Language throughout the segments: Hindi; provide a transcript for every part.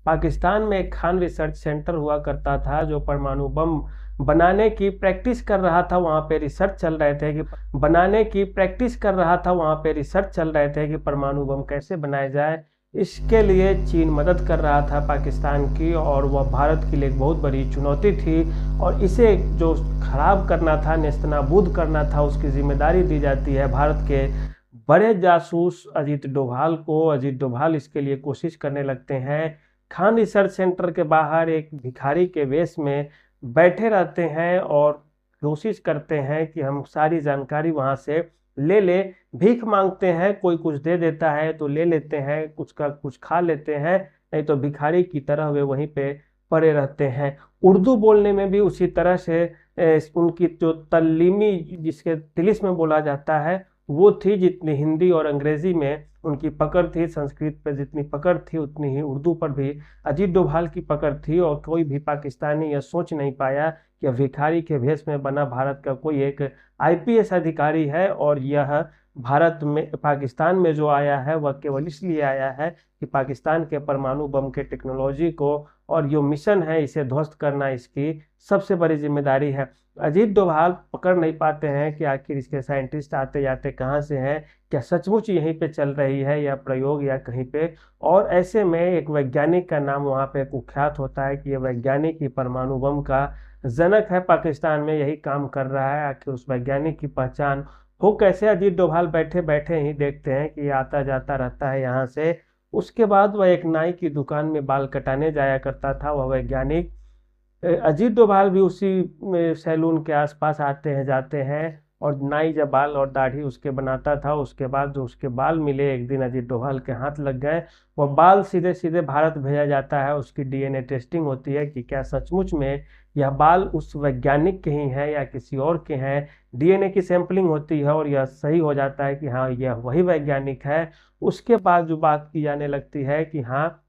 पाकिस्तान में एक खान रिसर्च सेंटर हुआ करता था जो परमाणु बम बनाने की प्रैक्टिस कर रहा था। वहाँ पे रिसर्च चल रहे थे कि परमाणु बम कैसे बनाए जाए। इसके लिए चीन मदद कर रहा था पाकिस्तान की, और वह भारत के लिए एक बहुत बड़ी चुनौती थी। और इसे जो खराब करना था, नेस्तनाबूद करना था, उसकी जिम्मेदारी दी जाती है भारत के बड़े जासूस अजीत डोभाल को। अजीत डोभाल इसके लिए कोशिश करने लगते हैं। खान रिसर्च सेंटर के बाहर एक भिखारी के वेश में बैठे रहते हैं और कोशिश करते हैं कि हम सारी जानकारी वहां से ले ले। भीख मांगते हैं, कोई कुछ दे देता है तो ले लेते हैं, कुछ का कुछ खा लेते हैं, नहीं तो भिखारी की तरह वे वहीं पे पड़े रहते हैं। उर्दू बोलने में भी उसी तरह से उनकी जो तल्लीमी, जिसके तिलिस्म में बोला जाता है, वो थी जितनी हिंदी और अंग्रेजी में उनकी पकड़ थी। संस्कृत पर जितनी पकड़ थी उतनी ही उर्दू पर भी अजीत डोभाल की पकड़ थी। और कोई भी पाकिस्तानी यह सोच नहीं पाया कि भिखारी के भेष में बना भारत का कोई एक आईपीएस अधिकारी है। और यह भारत में, पाकिस्तान में जो आया है वह केवल इसलिए आया है कि पाकिस्तान के परमाणु बम के टेक्नोलॉजी को और जो मिशन है इसे ध्वस्त करना इसकी सबसे बड़ी जिम्मेदारी है। अजीत डोभाल पकड़ नहीं पाते हैं कि आखिर इसके साइंटिस्ट आते जाते कहाँ से हैं, क्या सचमुच यहीं पे चल रही है या प्रयोग या कहीं पे। और ऐसे में एक वैज्ञानिक का नाम वहाँ पे कुख्यात होता है कि ये वैज्ञानिक ही परमाणु बम का जनक है, पाकिस्तान में यही काम कर रहा है। आखिर उस वैज्ञानिक की पहचान हो कैसे। अजीत डोभाल बैठे बैठे ही देखते हैं कि आता जाता रहता है यहाँ से। उसके बाद वह एक नाई की दुकान में बाल कटाने जाया करता था वह वैज्ञानिक। अजीत डोभाल भी उसी सैलून के आसपास आते हैं जाते हैं। और नाई जब बाल और दाढ़ी उसके बनाता था, उसके बाद जो उसके बाल मिले एक दिन अजीत डोभाल के हाथ लग गए। वह बाल सीधे सीधे भारत भेजा जाता है। उसकी डीएनए टेस्टिंग होती है कि क्या सचमुच में यह बाल उस वैज्ञानिक के ही हैं या किसी और के हैं। डीएनए की सैंपलिंग होती है और यह सही हो जाता है कि हाँ यह वही वैज्ञानिक है। उसके बाद जो बात की जाने लगती है कि हाँ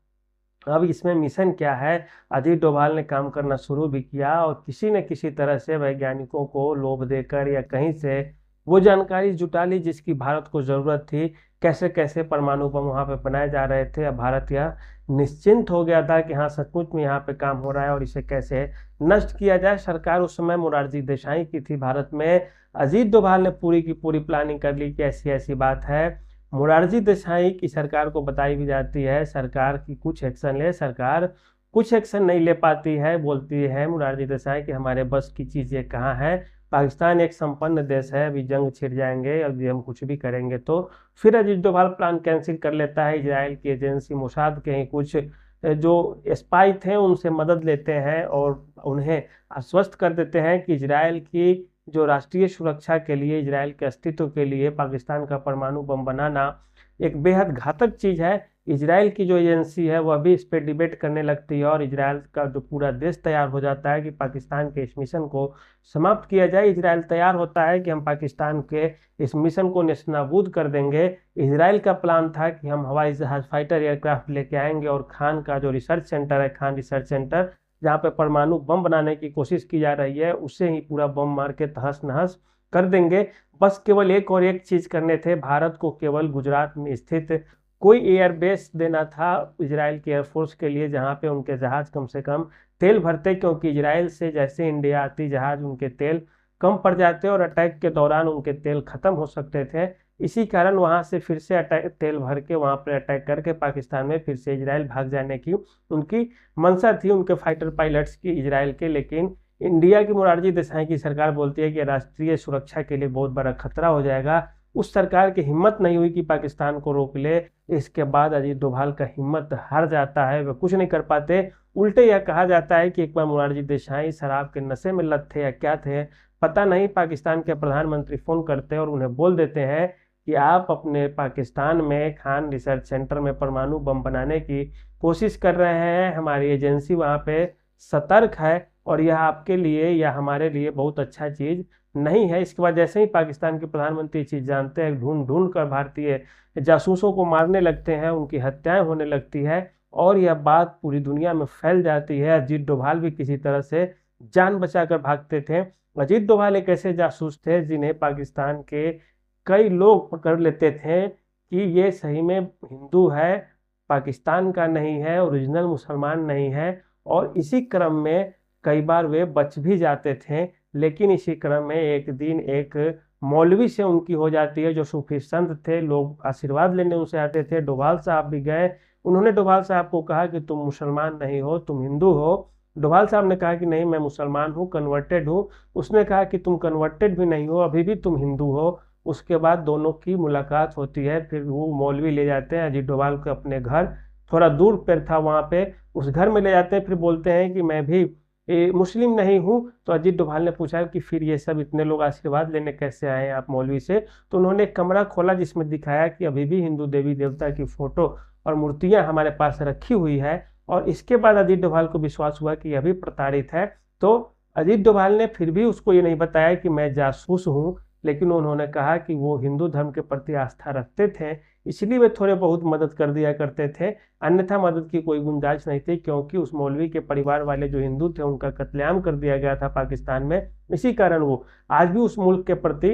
अब इसमें मिशन क्या है। अजीत डोभाल ने काम करना शुरू भी किया और किसी न किसी तरह से वैज्ञानिकों को लोभ देकर या कहीं से वो जानकारी जुटा ली जिसकी भारत को जरूरत थी। कैसे कैसे परमाणु बम वहां पे बनाए जा रहे थे। अब भारत यह निश्चिंत हो गया था कि हाँ सचमुच में यहाँ पे काम हो रहा है और इसे कैसे नष्ट किया जाए। सरकार उस समय मोरारजी देसाई की थी भारत में। अजीत डोभाल ने पूरी की पूरी प्लानिंग कर ली कि ऐसी ऐसी बात है। मोरारजी देसाई की सरकार को बताई भी जाती है सरकार की कुछ एक्शन ले, सरकार कुछ एक्शन नहीं ले पाती है। बोलती है मोरारजी देसाई कि हमारे बस की चीजें कहाँ है। पाकिस्तान एक संपन्न देश है, अभी जंग छिड़ जाएंगे, अभी हम कुछ भी करेंगे तो। फिर अजीत डोभाल प्लान कैंसिल कर लेता है। इजराइल की एजेंसी मोसाद के ही कुछ जो स्पाई थे उनसे मदद लेते हैं और उन्हें आश्वस्त कर देते हैं कि इजराइल की जो राष्ट्रीय सुरक्षा के लिए, इजराइल के अस्तित्व के लिए पाकिस्तान का परमाणु बम बनाना एक बेहद घातक चीज है। इजराइल की जो एजेंसी है वह भी इस पर डिबेट करने लगती है और इजराइल का जो पूरा देश तैयार हो जाता है कि पाकिस्तान के इस मिशन को समाप्त किया जाए। इजराइल तैयार होता है कि हम पाकिस्तान के इस मिशन को नेस्तनाबूद कर देंगे। इजराइल का प्लान था कि हम हवाई जहाज, फाइटर एयरक्राफ्ट लेके आएंगे और खान का जो रिसर्च सेंटर है, खान रिसर्च सेंटर, जहाँ पे परमाणु बम बनाने की कोशिश की जा रही है, उसे ही पूरा बम मार के तहस नहस कर देंगे। बस केवल एक और एक चीज करने थे, भारत को केवल गुजरात में स्थित कोई एयरबेस देना था इजराइल के एयरफोर्स के लिए, जहां पे उनके जहाज कम से कम तेल भरते, क्योंकि इजराइल से जैसे इंडिया आती जहाज उनके तेल कम पड़ जाते और अटैक के दौरान उनके तेल खत्म हो सकते थे। इसी कारण वहां से फिर से अटैक, तेल भर के वहां पर अटैक करके पाकिस्तान में फिर से इजराइल भाग जाने की उनकी मंशा थी, उनके फाइटर पायलट्स की इजराइल के। लेकिन इंडिया की मोरारजी देसाई की सरकार बोलती है कि राष्ट्रीय सुरक्षा के लिए बहुत बड़ा खतरा हो जाएगा। उस सरकार की हिम्मत नहीं हुई कि पाकिस्तान को रोक ले। इसके बाद अजीत डोभाल का हिम्मत हार जाता है, वे कुछ नहीं कर पाते। उल्टे यह कहा जाता है कि एक बार मोरारजी देसाई शराब के नशे में लत थे या क्या थे पता नहीं, पाकिस्तान के प्रधानमंत्री फोन करते हैं और उन्हें बोल देते हैं कि आप अपने पाकिस्तान में खान रिसर्च सेंटर में परमाणु बम बनाने की कोशिश कर रहे हैं, हमारी एजेंसी वहां पे सतर्क है और यह आपके लिए या हमारे लिए बहुत अच्छा चीज नहीं है। इसके बाद जैसे ही पाकिस्तान के प्रधानमंत्री चीज जानते हैं, ढूंढ ढूंढ कर भारतीय जासूसों को मारने लगते हैं, उनकी हत्याएं होने लगती है और यह बात पूरी दुनिया में फैल जाती है। अजीत डोभाल भी किसी तरह से जान बचाकर भागते थे। अजीत डोभाल एक ऐसे जासूस थे जिन्हें पाकिस्तान के कई लोग पकड़ लेते थे कि ये सही में हिंदू है पाकिस्तान का नहीं है, ओरिजिनल मुसलमान नहीं है। और इसी क्रम में कई बार वे बच भी जाते थे, लेकिन इसी क्रम में एक दिन एक मौलवी से उनकी हो जाती है, जो सूफी संत थे, लोग आशीर्वाद लेने उनसे आते थे। डोभाल साहब भी गए, उन्होंने डोभाल साहब को कहा कि तुम मुसलमान नहीं हो, तुम हिंदू हो। डोभाल साहब ने कहा कि नहीं, मैं मुसलमान हूँ, कन्वर्टेड हूँ। उसने कहा कि तुम कन्वर्टेड भी नहीं हो, अभी भी तुम हिंदू हो। उसके बाद दोनों की मुलाकात होती है, फिर वो मौलवी ले जाते हैं अजीत डोभाल को अपने घर, थोड़ा दूर पर था वहाँ पे, उस घर में ले जाते हैं। फिर बोलते हैं कि मैं भी मुस्लिम नहीं हूँ। तो अजीत डोभाल ने पूछा कि फिर ये सब इतने लोग आशीर्वाद लेने कैसे आए आप मौलवी से? तो उन्होंने एक कमरा खोला जिसमें दिखाया कि अभी भी हिंदू देवी देवता की फोटो और मूर्तियां हमारे पास रखी हुई है। और इसके बाद अजीत डोभाल को विश्वास हुआ कि यह भी प्रताड़ित है। तो अजीत डोभाल ने फिर भी उसको ये नहीं बताया कि मैं जासूस हूँ, लेकिन उन्होंने कहा कि वो हिंदू धर्म के प्रति आस्था रखते थे, इसलिए वे थोड़े बहुत मदद कर दिया करते थे। अन्यथा मदद की कोई गुंजाइश नहीं थी, क्योंकि उस मौलवी के परिवार वाले जो हिंदू थे उनका कत्लेआम कर दिया गया था पाकिस्तान में। इसी कारण वो आज भी उस मुल्क के प्रति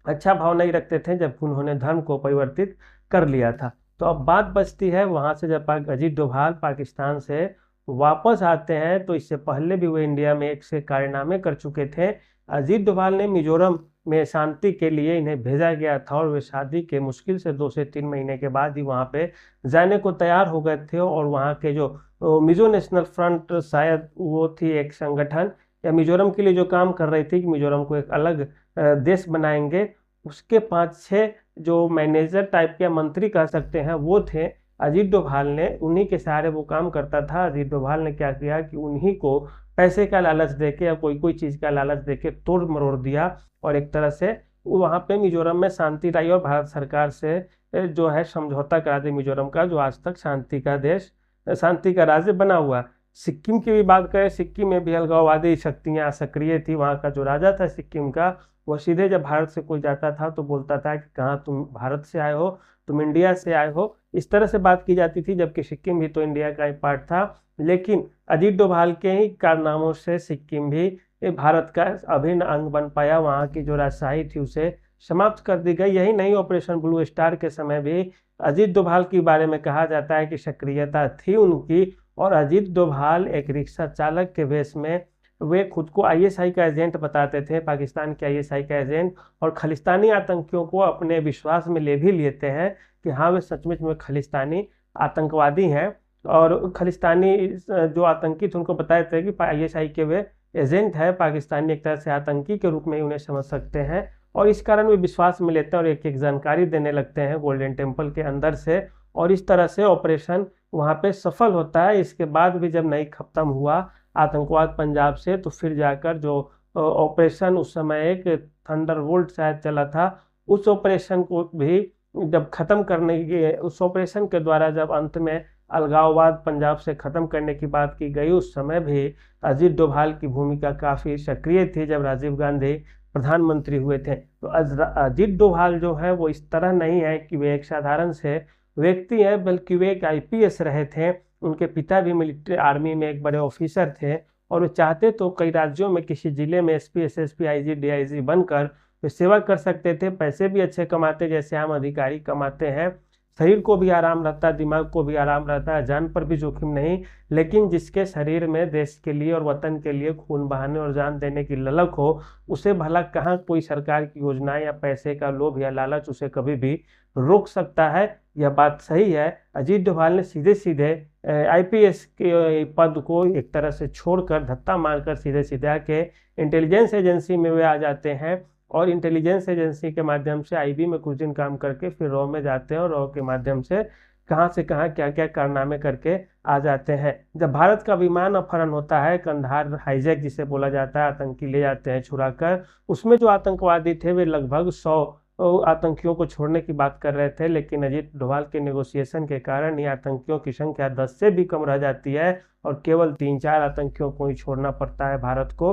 अच्छा भाव नहीं रखते थे, जबकि उन्होंने धर्म को परिवर्तित कर लिया था। तो अब बात बचती है वहां से, जब अजीत डोभाल पाकिस्तान से वापस आते हैं, तो इससे पहले भी वो इंडिया में एक से कारनामे कर चुके थे। अजीत डोभाल ने मिजोरम में शांति के लिए इन्हें भेजा गया था, और वे शादी के मुश्किल से 2 से 3 महीने के बाद ही वहां पे जाने को तैयार हो गए थे। और वहां के जो मिजो नेशनल फ्रंट, शायद वो थी एक संगठन, या मिजोरम के लिए जो काम कर रही थी कि मिजोरम को एक अलग देश बनाएंगे, उसके 5-6 जो मैनेजर टाइप के मंत्री कह सकते हैं वो थे। अजीत डोभाल ने उन्हीं के सहारे वो काम करता था। अजीत डोभाल ने क्या किया कि उन्हीं को पैसे का लालच देके या कोई कोई चीज का लालच देके तोड़ मरोड़ दिया, और एक तरह से वहां पे मिजोरम में शांति लाई, और भारत सरकार से जो है समझौता करा दी मिजोरम का, जो आज तक शांति का देश, शांति का राज्य बना हुआ। सिक्किम की भी बात करें, सिक्किम में भी अलगाववादी शक्तियां सक्रिय थी। वहाँ का जो राजा था सिक्किम का, वो सीधे जब भारत से कोई जाता था तो बोलता था कि कहाँ तुम भारत से आए हो, तुम इंडिया से आए हो, इस तरह से बात की जाती थी, जबकि सिक्किम भी तो इंडिया का एक पार्ट था। लेकिन अजीत डोभाल के ही कारनामों से सिक्किम भी भारत का अभिन्न अंग बन पाया। वहाँ की जो राजशाही थी उसे समाप्त कर दी गई। यही नहीं, ऑपरेशन ब्लू स्टार के समय भी अजीत डोभाल के बारे में कहा जाता है कि सक्रियता थी उनकी। और अजीत डोभाल एक रिक्शा चालक के वेश में, वे खुद को आईएसआई का एजेंट बताते थे, पाकिस्तान के आईएसआई का एजेंट, और खालिस्तानी आतंकियों को अपने विश्वास में ले भी लेते हैं कि हाँ वे सचमुच में खालिस्तानी आतंकवादी हैं। और खालिस्तानी जो आतंकी थे उनको बताए थे कि आईएसआई के वे एजेंट है, पाकिस्तानी एक तरह से आतंकी के रूप में ही उन्हें समझ सकते हैं। और इस कारण वे विश्वास में लेते हैं और एक एक जानकारी देने लगते हैं गोल्डन टेम्पल के अंदर से। और इस तरह से ऑपरेशन वहाँ पे सफल होता है। इसके बाद भी जब नहीं खत्म हुआ आतंकवाद पंजाब से, तो फिर जाकर जो ऑपरेशन उस समय एक थंडरबोल्ट शायद चला था, उस ऑपरेशन को भी जब खत्म करने की, उस ऑपरेशन के द्वारा जब अंत में अलगाववाद पंजाब से खत्म करने की बात की गई, उस समय भी अजीत डोभाल की भूमिका काफी सक्रिय थी जब राजीव गांधी प्रधानमंत्री हुए थे। तो अजीत डोभाल जो है वो इस तरह नहीं है कि वे एक साधारण से व्यक्ति है, बल्कि वे एक आईपीएस रहे थे। उनके पिता भी मिलिट्री आर्मी में एक बड़े ऑफिसर थे, और वे चाहते तो कई राज्यों में किसी जिले में एसपी, एसएसपी, आईजी, डीआईजी बनकर वे सेवा कर सकते थे। पैसे भी अच्छे कमाते जैसे आम अधिकारी कमाते हैं, शरीर को भी आराम रहता है, दिमाग को भी आराम रहता है, जान पर भी जोखिम नहीं। लेकिन जिसके शरीर में देश के लिए और वतन के लिए खून बहाने और जान देने की ललक हो, उसे भला कहाँ कोई सरकार की योजना या पैसे का लोभ या लालच उसे कभी भी रोक सकता है। यह बात सही है। अजीत डोभाल ने सीधे सीधे आईपीएस के पद को एक तरह से छोड़कर, धत्ता मारकर सीधे सीधे आके इंटेलिजेंस एजेंसी में वे आ जाते हैं, और इंटेलिजेंस एजेंसी के माध्यम से आईबी में कुछ दिन काम करके फिर रॉ में जाते हैं, और रॉ के माध्यम से कहाँ क्या क्या कारनामे करके आ जाते हैं। जब भारत का विमान अपहरण होता है, कंधार हाईजैक जिसे बोला जाता है, आतंकी ले जाते हैं छुड़ाकर, उसमें जो आतंकवादी थे वे लगभग 100 आतंकियों को छोड़ने की बात कर रहे थे। लेकिन अजीत डोभाल के नेगोशिएशन के कारण ये आतंकियों की संख्या 10 से भी कम रह जाती है, और केवल 3-4 आतंकियों को ही छोड़ना पड़ता है भारत को।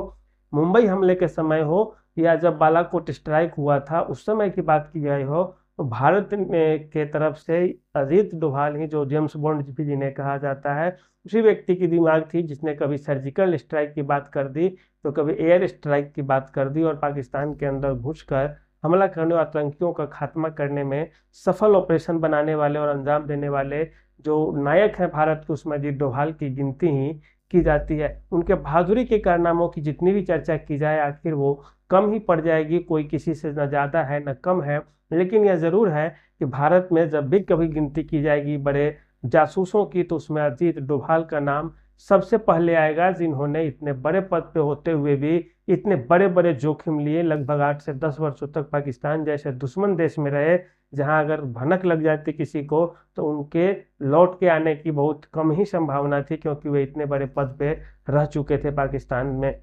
मुंबई हमले के समय हो या जब बालाकोट स्ट्राइक हुआ था उस समय की बात की गई हो, तो भारत के तरफ से अजीत डोभाल ही, जो जेम्स बॉन्ड भी जिन्हें कहा जाता है, उसी व्यक्ति की दिमाग थी जिसने कभी सर्जिकल स्ट्राइक की बात कर दी, तो कभी एयर स्ट्राइक की बात कर दी, और पाकिस्तान के अंदर घुसकर हमला करने और आतंकियों का खात्मा करने में सफल ऑपरेशन बनाने वाले और अंजाम देने वाले जो नायक हैं भारत के, उसमें अजीत डोभाल की गिनती ही की जाती है। उनके बहादुरी के कारनामों की जितनी भी चर्चा की जाए आखिर वो कम ही पड़ जाएगी, कोई किसी से न ज़्यादा है न कम है। लेकिन यह ज़रूर है कि भारत में जब भी कभी गिनती की जाएगी बड़े जासूसों की, तो उसमें अजीत डोभाल का नाम सबसे पहले आएगा, जिन्होंने इतने बड़े पद पे होते हुए भी इतने बड़े बड़े जोखिम लिए। लगभग 8 से 10 वर्षों तक पाकिस्तान जैसे दुश्मन देश में रहे, जहां अगर भनक लग जाती किसी को तो उनके लौट के आने की बहुत कम ही संभावना थी, क्योंकि वे इतने बड़े पद पे रह चुके थे पाकिस्तान में।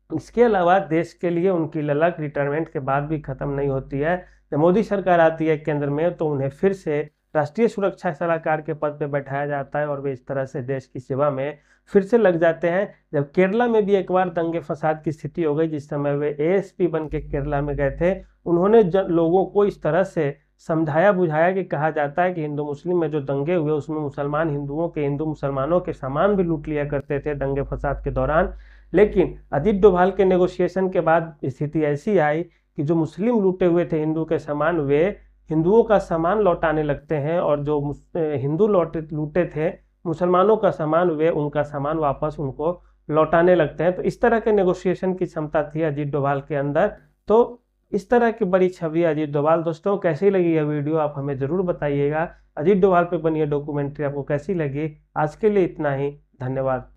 इसके अलावा देश के लिए उनकी ललक रिटायरमेंट के बाद भी खत्म नहीं होती है। जब मोदी सरकार आती है केंद्र में तो उन्हें फिर से राष्ट्रीय सुरक्षा सलाहकार के पद पे बैठाया जाता है और वे इस तरह से देश की सेवा में फिर से लग जाते हैं। जब केरला में भी एक बार दंगे फसाद की स्थिति हो गई, जिस समय वे एएसपी बन के केरला में गए थे, उन्होंने लोगों को इस तरह से समझाया बुझाया कि कहा जाता है कि हिंदू मुस्लिम में जो दंगे हुए उसमें मुसलमान हिंदुओं के, हिंदू मुसलमानों के सामान भी लूट लिया करते थे दंगे फसाद के दौरान। लेकिन अजीत डोभाल के नेगोशिएशन के बाद स्थिति ऐसी आई कि जो मुस्लिम लूटे हुए थे हिंदू के सामान, वे हिंदुओं का सामान लौटाने लगते हैं, और जो हिंदू लूटे थे मुसलमानों का सामान, वे उनका सामान वापस उनको लौटाने लगते हैं। तो इस तरह के नेगोशिएशन की क्षमता थी अजीत डोभाल के अंदर। तो इस तरह की बड़ी छवि अजीत डोभाल। दोस्तों, कैसी लगी यह वीडियो आप हमें जरूर बताइएगा। अजीत डोभाल पे बनी यह डॉक्यूमेंट्री आपको कैसी लगी। आज के लिए इतना ही, धन्यवाद।